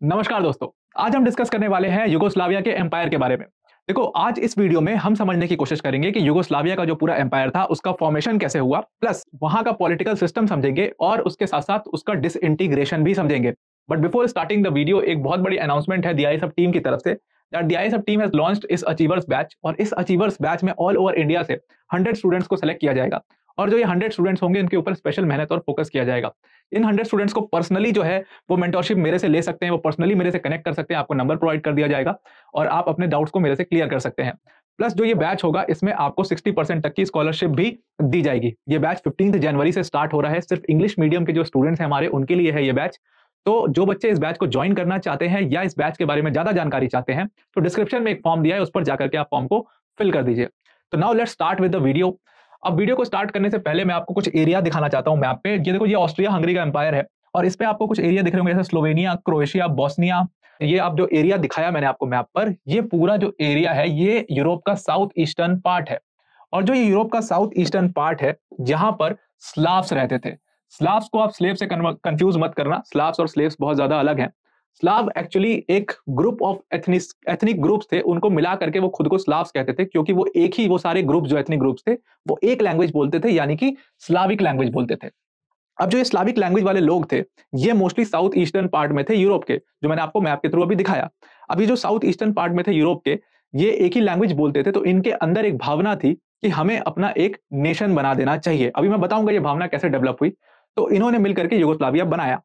नमस्कार दोस्तों। आज हम डिस्कस करने वाले हैं युगोस्लाविया के एम्पायर के बारे में। देखो, आज इस वीडियो में हम समझने की कोशिश करेंगे कि युगोस्लाविया का जो पूरा एम्पायर था उसका फॉर्मेशन कैसे हुआ, प्लस वहां का पॉलिटिकल सिस्टम समझेंगे और उसके साथ साथ उसका डिसइंटीग्रेशन भी समझेंगे। But before starting the video, एक बहुत बड़ी अनाउंसमेंट है DISF टीम की तरफ say that DISF team has launched इस अचीवर्स बैच, और इस अचीवर्स बैच में ऑल ओवर इंडिया से 100 स्टूडेंट्स को सेलेक्ट किया जाएगा। और जो ये 100 स्टूडेंट्स होंगे इनके ऊपर स्पेशल मेहनत और फोकस किया जाएगा। इन 100 स्टूडेंट्स को पर्सनली जो है वो मेंटरशिप मेरे से ले सकते हैं, वो पर्सनली मेरे से कनेक्ट कर सकते हैं, आपको नंबर प्रोवाइड कर दिया जाएगा और आप अपने डाउट्स को मेरे से क्लियर कर सकते हैं। प्लस जो ये बैच होगा इसमें आपको 60% तक की स्कॉलरशिप भी दी जाएगी। ये बैच 15 जनवरी से स्टार्ट हो रहा है। सिर्फ इंग्लिश मीडियम के जो स्टूडेंट्स हैं हमारे, उनके लिए है ये बैच। तो जो बच्चे इस बैच को ज्वाइन करना चाहते हैं या इस बैच के बारे में ज्यादा जानकारी चाहते हैं तो डिस्क्रिप्शन में एक फॉर्म दिया है, उस पर जाकर के आप फॉर्म को फिल कर दीजिए। तो now let's start with the video. अब वीडियो को स्टार्ट करने से पहले मैं आपको कुछ एरिया दिखाना चाहता हूं मैप पे। ये देखो, ये ऑस्ट्रिया हंगरी का एम्पायर है और इस पे आपको कुछ एरिया दिख रहे होंगे जैसे स्लोवेनिया, क्रोएशिया, बोस्निया। ये आप जो एरिया दिखाया मैंने आपको मैप पर, ये पूरा जो एरिया है ये यूरोप का साउथ ईस्टर्न पार्ट है। और जो ये यूरोप का साउथ ईस्टर्न पार्ट है जहां पर स्लाव्स रहते थे। स्लाव्स को आप स्लेव से कंफ्यूज मत करना, स्लाव्स और स्लेव्स बहुत ज्यादा अलग हैं। स्लाव एक्चुअली एक ग्रुप ऑफ एथनिक ग्रुप्स थे, उनको मिला करके वो खुद को स्लाव्स कहते थे, क्योंकि वो एक ही, वो सारे ग्रुप्स जो एथनिक ग्रुप्स थे वो एक लैंग्वेज बोलते थे, यानी कि स्लाविक लैंग्वेज बोलते थे। अब जो ये स्लाविक लैंग्वेज वाले लोग थे ये मोस्टली साउथ ईस्टर्न पार्ट में थे यूरोप के, जो मैंने आपको मैप के थ्रू अभी दिखाया। अभी जो साउथ ईस्टर्न पार्ट में थे यूरोप के, ये एक ही लैंग्वेज बोलते थे, तो इनके अंदर एक भावना थी कि हमें अपना एक नेशन बना देना चाहिए। अभी मैं बताऊंगा ये भावना कैसे डेवलप हुई। तो इन्होंने मिलकर के युगोस्लाविया बनाया।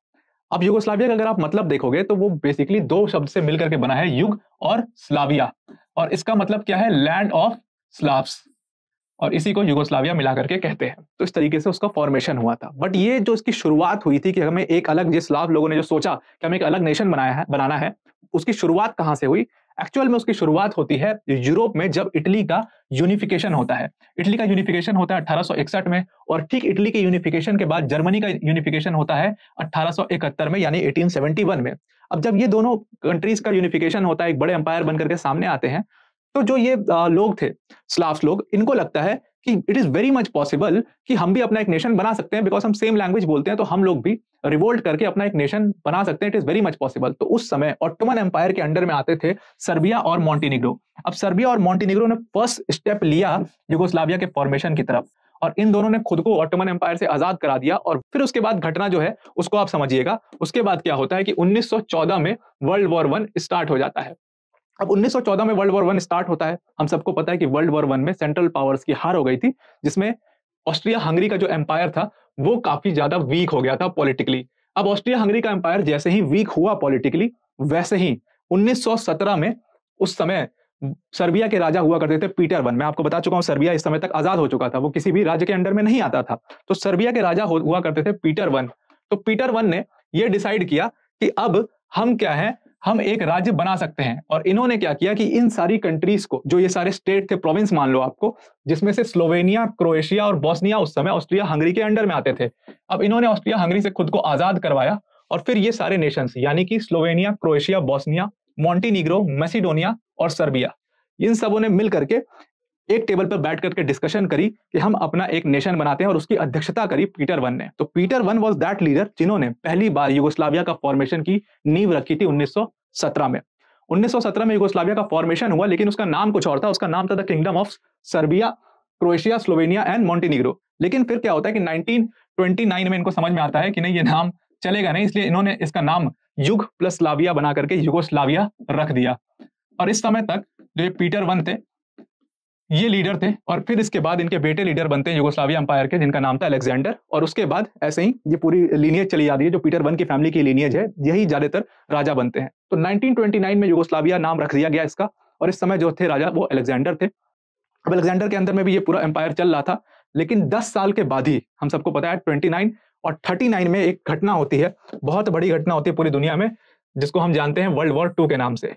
अब युगोस्लाविया का अगर आप मतलब देखोगे तो वो बेसिकली दो शब्द से मिलकर के बना है, युग और स्लाविया। और इसका मतलब क्या है? Land of Slavs. और इसी को युगोस्लाविया मिला करके कहते हैं। तो इस तरीके से उसका फॉर्मेशन हुआ था। बट ये जो इसकी शुरुआत हुई थी कि हमें एक अलग, जिस स्लाव लोगों ने जो सोचा कि हमें एक अलग नेशन बनाना है, उसकी शुरुआत कहां से हुई? एक्चुअल में उसकी शुरुआत होती है यूरोप में, जब इटली का यूनिफिकेशन होता है। इटली का यूनिफिकेशन होता है 1861 में, और ठीक इटली के यूनिफिकेशन के बाद जर्मनी का यूनिफिकेशन होता है 1871 में, यानी 1871 में। अब जब ये दोनों कंट्रीज का यूनिफिकेशन होता है, एक बड़े एम्पायर बनकर के सामने आते हैं, तो जो ये लोग थे, स्लाव्स लोग, इनको लगता है कि it is very much possible कि हम भी अपना एक नेशन बना सकते हैं, बिकॉज हम सेम लैंग्वेज बोलते हैं, तो हम लोग भी रिवोल्ट करके अपना एक नेशन बना सकते हैं। It is very much possible. तो उस समय ऑटोमन एम्पायर के अंडर में आते थे सर्बिया और मॉन्टेनिग्रो। अब सर्बिया और मॉन्टेनिग्रो ने फर्स्ट स्टेप लिया युगोस्लाविया के फॉर्मेशन की तरफ, और इन दोनों ने खुद को ऑटोमन एम्पायर से आजाद करा दिया। और फिर उसके बाद घटना जो है उसको आप समझिएगा। उसके बाद क्या होता है कि 1914 में वर्ल्ड वॉर 1 स्टार्ट हो जाता है। अब 1914 में वर्ल्ड वॉर 1 स्टार्ट होता है। हम सबको पता है कि वर्ल्ड वॉर 1 में सेंट्रल पावर्स की हार हो गई थी, जिसमें ऑस्ट्रिया हंगरी का जो एम्पायर था वो काफी ज्यादा वीक हो गया था पॉलिटिकली। अब ऑस्ट्रिया हंगरी का एम्पायर जैसे ही वीक हुआ पॉलिटिकली, वैसे ही 1917 में, उस समय सर्बिया के राजा हुआ करते थे पीटर वन। मैं आपको बता चुका हूं सर्बिया इस समय तक आजाद हो चुका था, वो किसी भी राज्य के अंडर में नहीं आता था। तो सर्बिया के राजा हुआ करते थे पीटर वन। तो पीटर वन ने यह डिसाइड किया कि अब हम क्या है, हम एक राज्य बना सकते हैं। और इन्होंने क्या किया कि इन सारी कंट्रीज को, जो ये सारे स्टेट थे, प्रोविंस मान लो आपको, जिसमें से स्लोवेनिया, क्रोएशिया और बोस्निया उस समय ऑस्ट्रिया हंगरी के अंडर में आते थे। अब इन्होंने ऑस्ट्रिया हंगरी से खुद को आजाद करवाया, और फिर ये सारे नेशंस, यानी कि Slovenia, Croatia, Bosnia, Montenegro, Macedonia और सर्बिया, इन सबों ने मिल करके एक टेबल पर बैठ करके डिस्कशन करी कि हम अपना एक नेशन बनाते हैं, और उसकी अध्यक्षता करी पीटर वन ने। तो Peter one was that leader जिन्होंने पहली बार युगोस्लाविया का फॉर्मेशन की नींव रखी थी 1917 में। 1917 में युगोस्लाविया का फॉर्मेशन हुआ, लेकिन उसका नाम कुछ और था। उसका नाम था the kingdom of Serbia, Croatia, Slovenia and Montenegro. लेकिन फिर क्या होता है कि 1929 में इनको समझ में आता है कि नहीं, ये नाम चलेगा नहीं, इसलिए इन्होंने इसका नाम युग प्लस स्लाविया बना करके युगोस्लाविया रख दिया। और इस समय तक जो पीटर वन थे ये लीडर थे, और फिर इसके बाद इनके बेटे लीडर बनते हैं युगोस्लाविया एम्पायर के, जिनका नाम था अलेक्जेंडर। और उसके बाद ऐसे ही ये पूरी लीनियज चली जा रही है, जो पीटर वन की फैमिली की लीनियज है, यही ज्यादातर राजा बनते हैं। तो 1929 में युगोस्लाविया नाम रख दिया गया इसका, और इस समय जो थे राजा वो अलेक्जेंडर थे। अब अलेक्जेंडर के अंदर में भी ये पूरा एम्पायर चल रहा था। लेकिन 10 साल के बाद ही, हम सबको पता है 29 और 39 में एक घटना होती है, बहुत बड़ी घटना होती है पूरी दुनिया में, जिसको हम जानते हैं वर्ल्ड वॉर 2 के नाम से।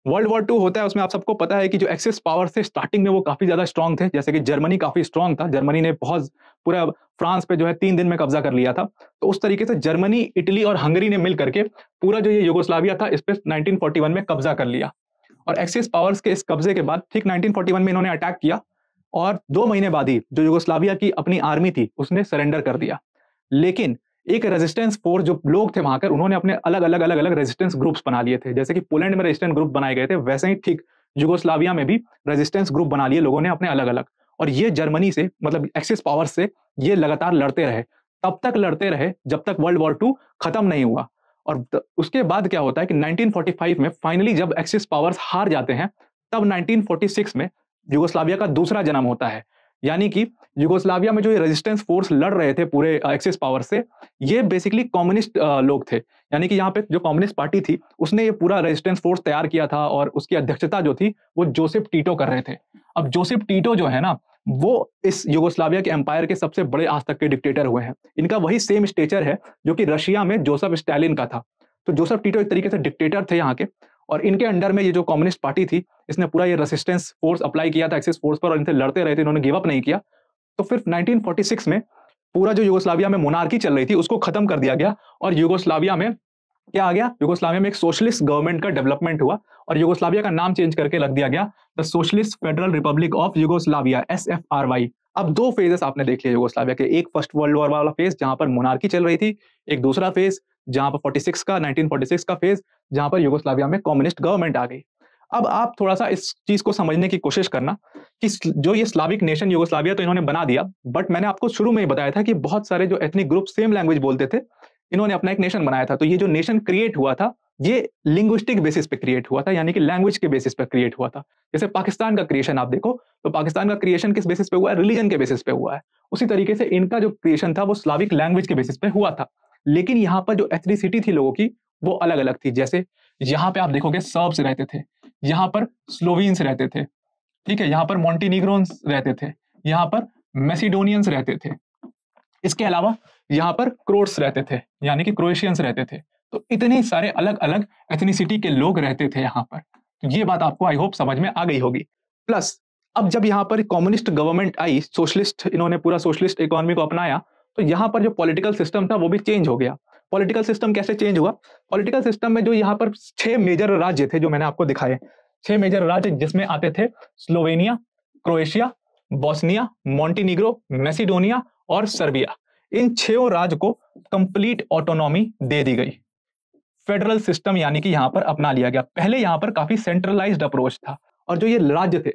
वर्ल्ड वॉर 2 होता है, उसमें आप सबको पता है कि जो एक्सिस पावर थे स्टार्टिंग में वो काफी ज्यादा स्ट्रांग थे। जैसे कि जर्मनी काफी स्ट्रांग था, जर्मनी ने बहुत पूरा फ्रांस पे जो है 3 दिन में कब्जा कर लिया था। तो उस तरीके से जर्मनी, इटली और हंगरी ने मिल करके पूरा जो ये युगोस्लाविया था इस पे 1941 में कब्जा कर लिया। और एक्सिस पावर्स के इस कब्जे के बाद ठीक 1941 में इन्होंने अटैक किया, और 2 महीने बाद ही जो युगोस्लाविया की अपनी आर्मी थी उसने सरेंडर कर दिया। लेकिन एक रेजिस्टेंस फोर्स जो लोग थे वहां कर, उन्होंने अपने अलग अलग अलग अलग रेजिस्टेंस ग्रुप्स बना लिए थे। जैसे कि पोलैंड में रेजिस्टेंस ग्रुप बनाए गए थे, वैसे ही ठीक यूगोस्लाविया में भी रेजिस्टेंस ग्रुप बना लिए लोगों ने अपने अलग अलग। और ये जर्मनी से, मतलब एक्सिस पावर से ये लगातार लड़ते रहे, तब तक लड़ते रहे जब तक वर्ल्ड वॉर 2 खत्म नहीं हुआ। और उसके बाद क्या होता है कि 1945 में फाइनली जब एक्सिस पावर्स हार जाते हैं, तब 1946 में यूगोस्लाविया का दूसरा जन्म होता है। यानी कि यूगोस्लाविया में जो ये रेजिस्टेंस फोर्स लड़ रहे थे पूरे एक्सिस पावर से, ये बेसिकली कम्युनिस्ट लोग थे। यानी कि यहाँ पे जो कम्युनिस्ट पार्टी थी, उसने ये पूरा रेजिस्टेंस फोर्स तैयार किया था और उसकी अध्यक्षता जो थी वो जोसेफ टीटो कर रहे थे। अब जोसेफ टीटो जो है ना, वो इस यूगोस्लाविया के एम्पायर के सबसे बड़े आज तक के डिक्टेटर हुए हैं। इनका वही सेम स्टेचर है जो कि रशिया में जोसेफ स्टालिन का था। तो जोसेफ टीटो एक तरीके से डिक्टेटर थे यहाँ के, और इनके अंडर में ये जो कम्युनिस्ट पार्टी थी, इसने पूरा ये रेसिस्टेंस फोर्स अप्लाई किया था एक्सिस फोर्स पर, और इनसे लड़ते रहे थे, इन्होंने गिव अप नहीं किया। तो फिर 1946 में पूरा जो यूगोस्लाविया में मोनार्की चल रही थी उसको खत्म कर दिया गया, और यूगोस्लाविया में क्या आ गया, यूगोस्लाविया में एक सोशलिस्ट गवर्नमेंट का डेवलपमेंट हुआ, और यूगोस्लाविया का नाम चेंज करके रख दिया गया the socialist federal Republic of Yugoslavia, SFRY। अब दो फेजेस आपने देख लिए यूगोस्लाविया के, एक फर्स्ट वर्ल्ड वॉर वाला फेज जहां पर मोनार्की चल रही थी, एक दूसरा फेज जहां पर 1946 का फेज जहां पर यूगोस्लाविया में कम्युनिस्ट गवर्नमेंट आ गई। अब आप थोड़ा सा इस चीज को समझने की कोशिश करना कि जो ये स्लाविक नेशन यूगोस्लाविया तो इन्होंने बना दिया, बट मैंने आपको शुरू में ही बताया था कि बहुत सारे जो एथनिक ग्रुप सेम लैंग्वेज बोलते थे, इन्होंने अपना एक नेशन बनाया था। तो ये जो नेशन क्रिएट हुआ था, ये लिंग्विस्टिक बेसिस पे क्रिएट हुआ था, यानी कि लैंग्वेज के बेसिस पे क्रिएट हुआ था। जैसे पाकिस्तान का क्रिएशन आप देखो, तो पाकिस्तान का क्रिएशन किस बेसिस पे हुआ है, रिलीजन के बेसिस पे हुआ है। उसी तरीके से इनका जो क्रिएशन था वो स्लाविक लैंग्वेज के बेसिस पे हुआ था। लेकिन यहाँ पर जो एथनिसिटी थी लोगों की, वो अलग अलग थी। जैसे यहाँ पे आप देखोगे सर्ब्स रहते थे, यहाँ पर स्लोवीन्स रहते थे, ठीक है, यहाँ पर मॉन्टीनीग्रोन्स रहते थे, यहाँ पर मैसिडोनियंस रहते थे, इसके अलावा यहाँ पर क्रोट्स रहते थे, यानी कि क्रोएशियंस रहते थे। तो इतने सारे अलग अलग एथनिसिटी के लोग रहते थे यहाँ पर। तो ये बात आपको आई होप समझ में आ गई होगी। प्लस अब जब यहाँ पर कम्युनिस्ट गवर्नमेंट आई, सोशलिस्ट, इन्होंने पूरा सोशलिस्ट इकोनॉमी को अपनाया, तो यहाँ पर जो पॉलिटिकल सिस्टम था वो भी चेंज हो गया। पॉलिटिकल सिस्टम कैसे चेंज हुआ, पॉलिटिकल सिस्टम में जो यहाँ पर 6 मेजर राज्य थे जो मैंने आपको दिखाए, 6 मेजर राज्य जिसमें आते थे स्लोवेनिया, क्रोएशिया, बोस्निया, मॉन्टीनीग्रो, मैसिडोनिया और सर्बिया। इन 6 राज्य को कंप्लीट ऑटोनॉमी दे दी गई। फेडरल सिस्टम यानी कि यहाँ पर अपना लिया गया। पहले यहाँ पर काफी सेंट्रलाइज्ड अप्रोच था, और जो ये राज्य थे,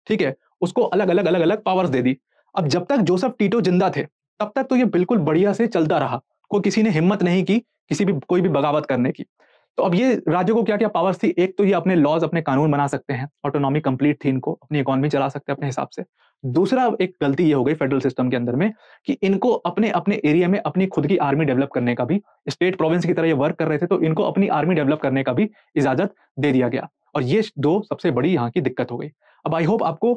ठीक है, उसको अलग अलग पावर्स दे दी। अब जब तक जोसेफ टीटो जिंदा थे तब तक तो ये बिल्कुल बढ़िया से चलता रहा, कोई किसी ने हिम्मत नहीं की कोई भी बगावत करने की। तो अब ये राज्यों को क्या क्या पावर्स थी, एक तो ये अपने लॉज, अपने कानून बना सकते हैं, ऑटोनॉमी कंप्लीट थी इनको, अपनी इकोनॉमी चला सकते हैं अपने हिसाब से। दूसरा एक गलती ये हो गई फेडरल सिस्टम के अंदर में कि इनको अपने अपने एरिया में अपनी खुद की आर्मी डेवलप करने का भी, स्टेट प्रोविंस की तरह ये वर्क कर रहे थे, तो इनको अपनी आर्मी डेवलप करने का भी इजाजत दे दिया गया। और ये दो सबसे बड़ी यहाँ की दिक्कत हो गई। अब आई होप आपको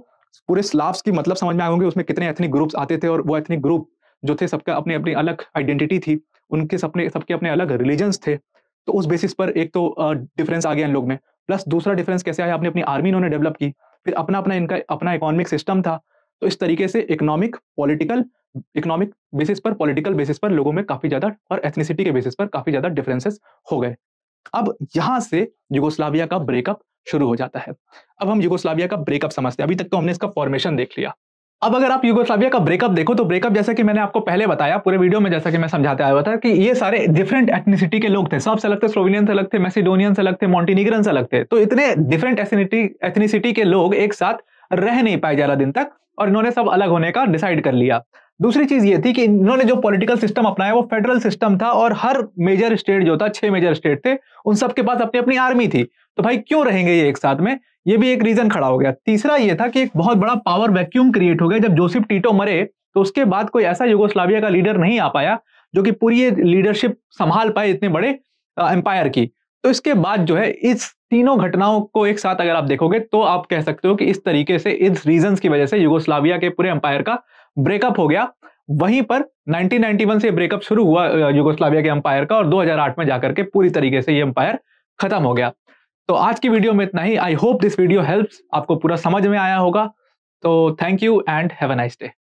पूरे स्लाव्स की मतलब समझ में आए होंगे, उसमें कितने एथनिक ग्रुप्स आते थे, और वो एथनिक ग्रुप जो थे सबका अपनी अपनी अलग आइडेंटिटी थी, उनके सबके अपने अलग रिलीजन्स थे। तो उस बेसिस पर एक तो डिफरेंस आ गया इन लोग में। प्लस दूसरा डिफरेंस कैसे आया, अपनी अपनी आर्मी इन्होंने डेवलप की, फिर अपना अपना इनका अपना इकोनॉमिक सिस्टम था। तो इस तरीके से इकोनॉमिक बेसिस पर, पॉलिटिकल बेसिस पर लोगों में काफी ज्यादा, और एथनिसिटी के बेसिस पर काफी ज्यादा डिफरेंसेस हो गए। अब यहां से यूगोस्लाविया का ब्रेकअप शुरू हो जाता है। अब हम यूगोस्लाविया का ब्रेकअप समझते हैं। अभी तक तो हमने इसका फॉर्मेशन देख लिया। अब अगर आप यूगोस्लाविया का ब्रेकअप देखो, तो ब्रेकअप जैसा कि मैंने आपको पहले बताया पूरे वीडियो में, जैसा कि मैं समझाते आया हुआ था कि ये सारे डिफरेंट एथनिसिटी के लोग थे, सब से अलग थे, स्लोवेनियन से अलग थे, मैसिडोनियन से अलग थे, मॉन्टीनीग्रन से अलग थे। तो इतने डिफरेंट एथनिसिटी के लोग एक साथ रह नहीं पाए ज्यादा दिन तक, और इन्होंने सब अलग होने का डिसाइड कर लिया। दूसरी चीज ये थी कि इन्होंने जो पॉलिटिकल सिस्टम अपनाया वो फेडरल सिस्टम था, और हर मेजर स्टेट जो था, 6 मेजर स्टेट थे, उन सबके पास अपनी अपनी आर्मी थी। तो भाई क्यों रहेंगे ये एक साथ में, ये भी एक रीजन खड़ा हो गया। तीसरा ये था कि एक बहुत बड़ा पावर वैक्यूम क्रिएट हो गया। जब जोसेफ टीटो मरे तो उसके बाद कोई ऐसा यूगोस्लाविया का लीडर नहीं आ पाया जो कि पूरी ये लीडरशिप संभाल पाए इतने बड़े एम्पायर की। तो इसके बाद जो है, इस तीनों घटनाओं को एक साथ अगर आप देखोगे तो आप कह सकते हो कि इस तरीके से, इस रीजंस की वजह से यूगोस्लाविया के पूरे एम्पायर का ब्रेकअप हो गया। वहीं पर 1991 से ब्रेकअप शुरू हुआ यूगोस्लाविया के एम्पायर का, और 2008 में जाकर के पूरी तरीके से ये एम्पायर खत्म हो गया। तो आज की वीडियो में इतना ही। I hope this video helps, आपको पूरा समझ में आया होगा। तो thank you and have a nice day.